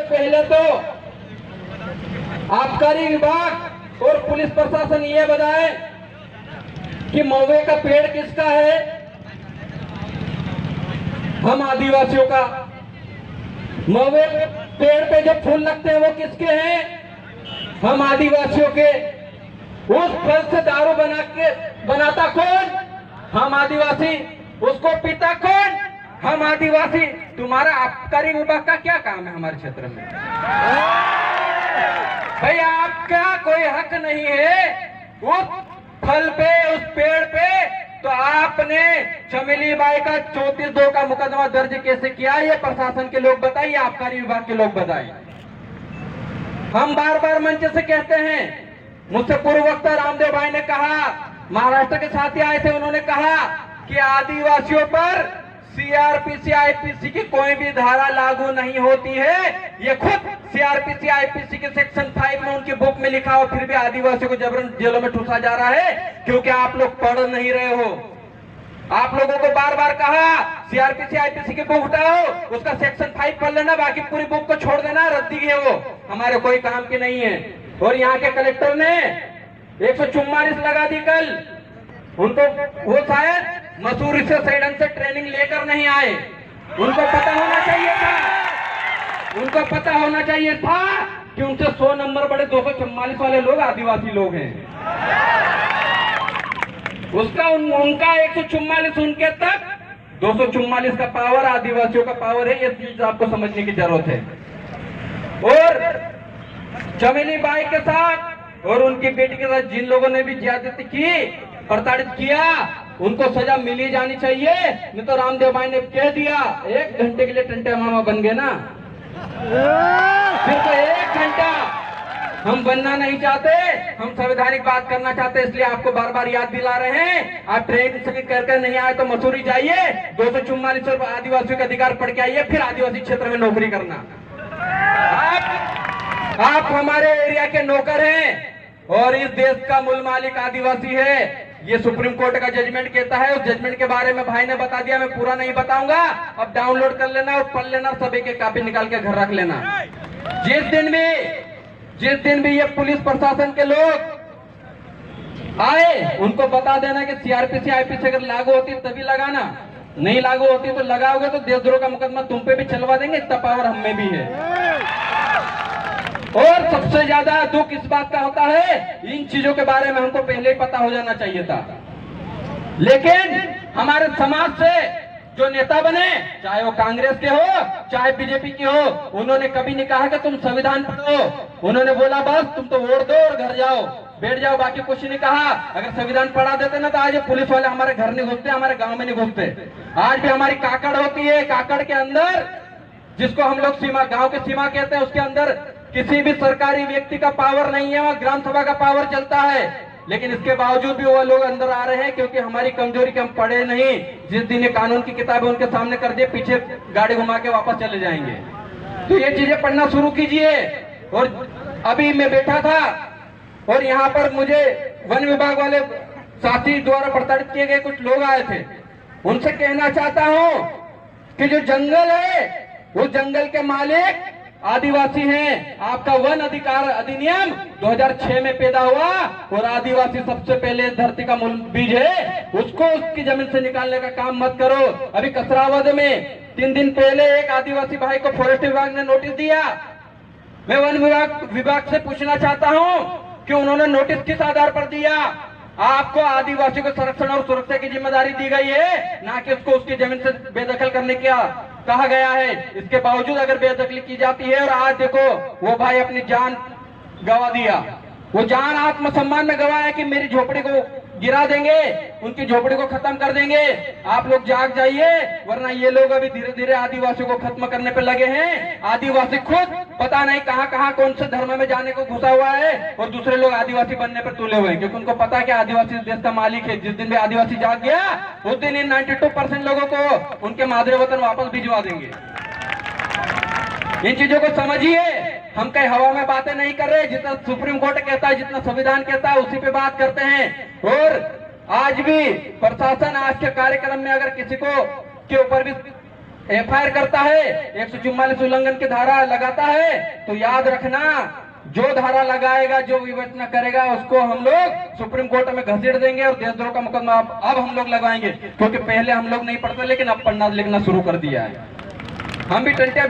पहले तो आबकारी विभाग और पुलिस प्रशासन ये बताए कि महुए का पेड़ किसका है? हम आदिवासियों का। महुए पेड़ पे जो फूल लगते हैं वो किसके हैं? हम आदिवासियों के। उस फल से दारू बनाता कौन? हम आदिवासी। उसको पीता कौन? हम आदिवासी। तुम्हारा आबकारी विभाग का क्या काम है हमारे क्षेत्र में? भाई आपका कोई हक नहीं है उस फल पे, उस पेड़ पे। तो आपने चमेली बाई का 34(2) का मुकदमा दर्ज कैसे किया? ये प्रशासन के लोग बताइए, आबकारी विभाग के लोग बताइए। हम बार बार मंच से कहते हैं, मुझसे पूर्व वक्ता रामदेव भाई ने कहा, महाराष्ट्र के साथी आए थे, उन्होंने कहा कि आदिवासियों पर सीआरपीसी आईपीसी की कोई भी धारा लागू नहीं होती है। ये खुद सीआरपीसी आईपीसी के सेक्शन 5 में उनकी बुक में लिखा हो, फिर भी आदिवासियों को जबरन जेलों में ठूसा जा रहा है क्योंकि आप लोग पढ़ नहीं रहे हो। आप लोगों को बार बार कहा सीआरपीसी आईपीसी की बुक उठाओ, उसका सेक्शन 5 पढ़ लेना, बाकी पूरी बुक को छोड़ देना, रद्दी है वो, हमारे कोई काम की नहीं है। और यहाँ के कलेक्टर ने 144 लगा दी कल। उनको वो शायद मसूरी से सैडन से ट्रेनिंग लेकर नहीं आए। उनको पता होना चाहिए था, उनको पता होना चाहिए था कि उनसे 100 नंबर बड़े 244 वाले लोग आदिवासी लोग हैं। उनका 144 उनके तक 244 का पावर आदिवासियों का पावर है। ये चीज आपको समझने की जरूरत है। और चमेली बाई के साथ और उनकी बेटी के साथ जिन लोगों ने भी ज्यादती की, प्रताड़ित किया, उनको सजा मिली जानी चाहिए। नहीं तो रामदेव भाई ने कह दिया 1 घंटे के लिए टंटे मामा बन गए ना, सिर्फ 1 घंटा। हम बनना नहीं चाहते, हम संवैधानिक बात करना चाहते, इसलिए आपको बार बार याद दिला रहे हैं। आप ट्रेन से करके नहीं आए तो मसूरी जाइए, 244 आदिवासियों के अधिकार पढ़ के आइए, फिर आदिवासी क्षेत्र में नौकरी करना। आप हमारे एरिया के नौकर हैं और इस देश का मूल मालिक आदिवासी है। ये सुप्रीम कोर्ट का जजमेंट कहता है। उस जजमेंट के बारे में भाई ने बता दिया, मैं पूरा नहीं बताऊंगा। अब डाउनलोड कर लेना और पढ़ लेना, सभी के कॉपी निकाल के घर रख लेना। जिस दिन भी ये पुलिस प्रशासन के लोग आए, उनको बता देना कि सीआरपीसी आईपीसी अगर लागू होती तभी लगाना, नहीं लागू होती तो लगाओगे तो देशद्रोह का मुकदमा तुम पे भी चलवा देंगे। इतना पावर हम में भी है। और सबसे ज्यादा दुख इस बात का होता है, इन चीजों के बारे में हमको पहले ही पता हो जाना चाहिए था। लेकिन हमारे समाज से जो नेता बने, चाहे वो कांग्रेस के हो चाहे बीजेपी के हो, उन्होंने कभी नहीं कहा कि तुम संविधान पढ़ो। उन्होंने बोला बस तुम तो वोट दो और घर जाओ, बैठ जाओ, बाकी कुछ नहीं कहा। अगर संविधान पढ़ा देते ना तो आज पुलिस वाले हमारे घर नहीं घुसते, हमारे गांव में नहीं घुसते। आज भी हमारी काकड़ होती है, काकड़ के अंदर, जिसको हम लोग सीमा, गांव के सीमा कहते हैं, उसके अंदर किसी भी सरकारी व्यक्ति का पावर नहीं है, वहां ग्राम सभा का पावर चलता है। लेकिन इसके बावजूद भी वो लोग अंदर आ रहे हैं क्योंकि हमारी कमजोरी के हम पढ़े नहीं। जिस दिन ये कानून की किताबें उनके सामने कर दिए, पीछे गाड़ी घुमा के वापस चले जाएंगे। तो ये चीजें पढ़ना शुरू कीजिए। और अभी मैं बैठा था और यहाँ पर मुझे वन विभाग वाले साथी द्वारा प्रताड़ित किए गए कुछ लोग आए थे। उनसे कहना चाहता हूं कि जो जंगल है वो जंगल के मालिक आदिवासी हैं। आपका वन अधिकार अधिनियम 2006 में पैदा हुआ और आदिवासी सबसे पहले धरती का मूल बीज है, उसको उसकी जमीन से निकालने का काम मत करो। अभी कसरावद में 3 दिन पहले एक आदिवासी भाई को फॉरेस्ट विभाग ने नोटिस दिया। मैं वन विभाग से पूछना चाहता हूं कि उन्होंने नोटिस किस आधार पर दिया? आपको आदिवासियों के संरक्षण और सुरक्षा की जिम्मेदारी दी गई है, ना कि उसको उसकी जमीन से बेदखल करने का कहा गया है। इसके बावजूद अगर बेदखली की जाती है, और आज देखो वो भाई अपनी जान गवा दिया, वो जान आत्मसम्मान में गवाया कि मेरी झोपड़ी को गिरा देंगे, उनकी झोपड़ी को खत्म कर देंगे। आप लोग जाग जाइए, वरना ये लोग अभी धीरे धीरे आदिवासियों को खत्म करने पे लगे हैं। आदिवासी खुद पता नहीं कहां कहां कौन से धर्म में जाने को घुसा हुआ है और दूसरे लोग आदिवासी बनने पर तुले हुए हैं, क्योंकि उनको पता है कि आदिवासी इस देश का मालिक है। जिस दिन भी आदिवासी जाग गया, उस दिन इन 92% लोगों को उनके मादरे वतन वापस भिजवा देंगे। इन चीजों को समझिए। हम कहीं हवा में बातें नहीं कर रहे, जितना सुप्रीम कोर्ट कहता है, जितना संविधान कहता है, उसी पे बात करते हैं। और आज भी प्रशासन आज के कार्यक्रम में अगर किसी को के ऊपर भी एफआईआर करता है, 144 उल्लंघन की धारा लगाता है, तो याद रखना जो धारा लगाएगा, जो विवेचना करेगा, उसको हम लोग सुप्रीम कोर्ट में घसीट देंगे और देशद्रोह का मुकदमा अब हम लोग लगाएंगे। क्योंकि पहले हम लोग नहीं पढ़ते, लेकिन अब पढ़ना लिखना शुरू कर दिया है। हम भी टंटिया